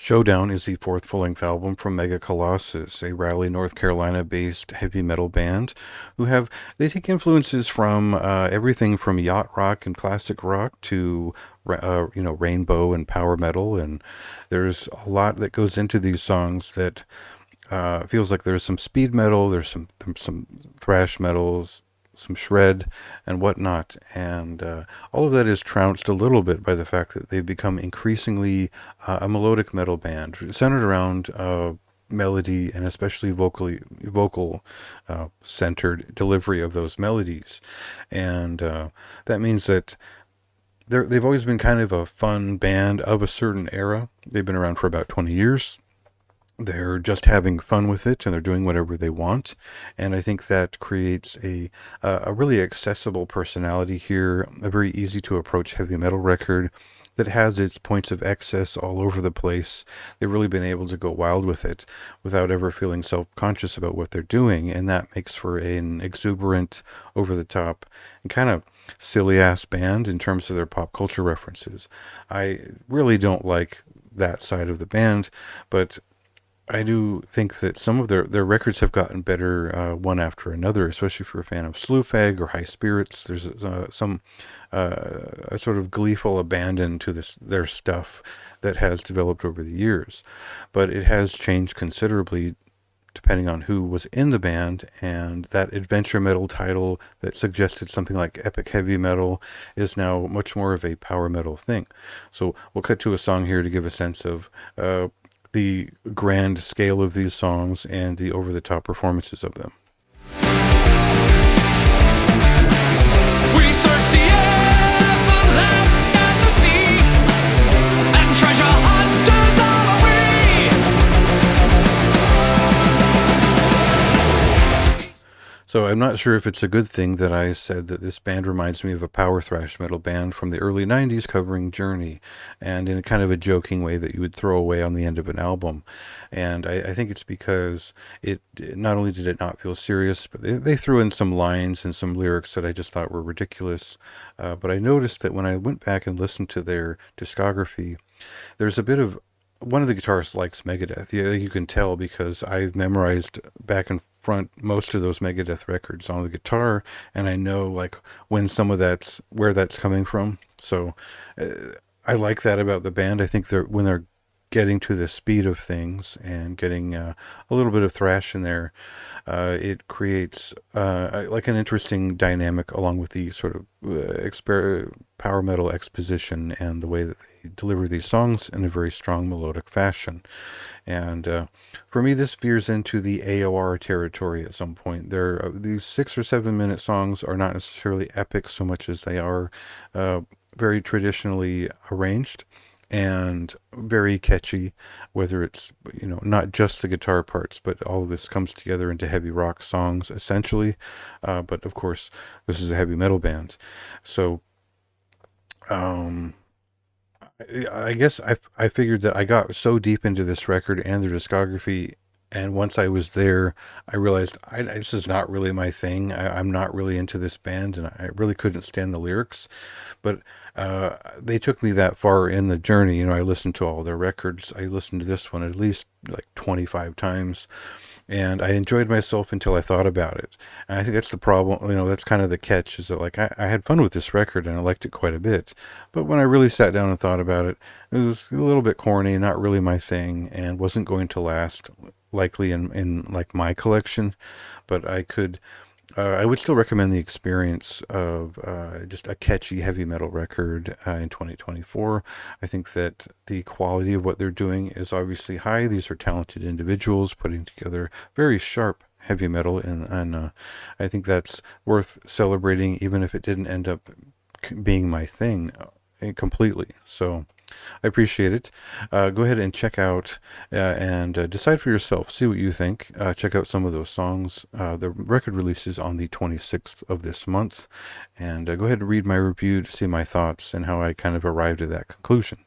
Showdown is the fourth full-length album from Mega Colossus, a Raleigh, North Carolina-based heavy metal band they take influences from everything from yacht rock and classic rock to rainbow and power metal, and there's a lot that goes into these songs that feels like there's some speed metal, there's some thrash metals, some shred and whatnot, and all of that is trounced a little bit by the fact that they've become increasingly a melodic metal band centered around melody and especially vocal centered delivery of those melodies, and that means that they've always been kind of a fun band of a certain era. They've been around for about 20 years. They're just having fun with it and they're doing whatever they want, and I think that creates a really accessible personality here, a very easy to approach heavy metal record that has its points of excess all over the place. They've really been able to go wild with it without ever feeling self-conscious about what they're doing, and that makes for an exuberant, over the top, and kind of silly ass band in terms of their pop culture references. I really don't like that side of the band, but I do think that some of their records have gotten better one after another, especially if you're a fan of Slewfag or High Spirits. There's some a sort of gleeful abandon to their stuff that has developed over the years, but it has changed considerably depending on who was in the band, and that adventure metal title that suggested something like epic heavy metal is now much more of a power metal thing. So we'll cut to a song here to give a sense of the grand scale of these songs and the over-the-top performances of them. We search the air for land and the sea, and treasure hunters are we. So I'm not sure if it's a good thing that I said that this band reminds me of a power thrash metal band from the early 90s covering Journey, and in a kind of a joking way that you would throw away on the end of an album. And I think it's because it not only did it not feel serious, but they threw in some lines and some lyrics that I just thought were ridiculous. But I noticed that when I went back and listened to their discography, there's a bit of one of the guitarists likes Megadeth. You can tell because I've memorized back and front most of those Megadeth records on the guitar, and I know like when some of that's where that's coming from. So I like that about the band. I think when they're getting to the speed of things and getting a little bit of thrash in there, it creates like an interesting dynamic along with the sort of power metal exposition and the way that they deliver these songs in a very strong melodic fashion. And for me, this veers into the AOR territory at some point. These 6 or 7 minute songs are not necessarily epic so much as they are very traditionally arranged and very catchy, whether it's, not just the guitar parts, but all of this comes together into heavy rock songs, essentially. But of course, this is a heavy metal band. So, um, I guess I figured that I got so deep into this record and their discography, and once I was there, I realized this is not really my thing. I'm not really into this band, and I really couldn't stand the lyrics. But they took me that far in the journey. I listened to all their records. I listened to this one at least like 25 times, and I enjoyed myself until I thought about it. And I think that's the problem. That's kind of the catch, is that like I had fun with this record and I liked it quite a bit. But when I really sat down and thought about it, it was a little bit corny, not really my thing, and wasn't going to last likely in like my collection. But I would still recommend the experience of just a catchy heavy metal record in 2024. I think that the quality of what they're doing is obviously high. These are talented individuals putting together very sharp heavy metal, and I think that's worth celebrating, even if it didn't end up being my thing completely. So I appreciate it. Go ahead and check out and decide for yourself. See what you think. Check out some of those songs. The record releases on the 26th of this month. And go ahead and read my review to see my thoughts and how I kind of arrived at that conclusion.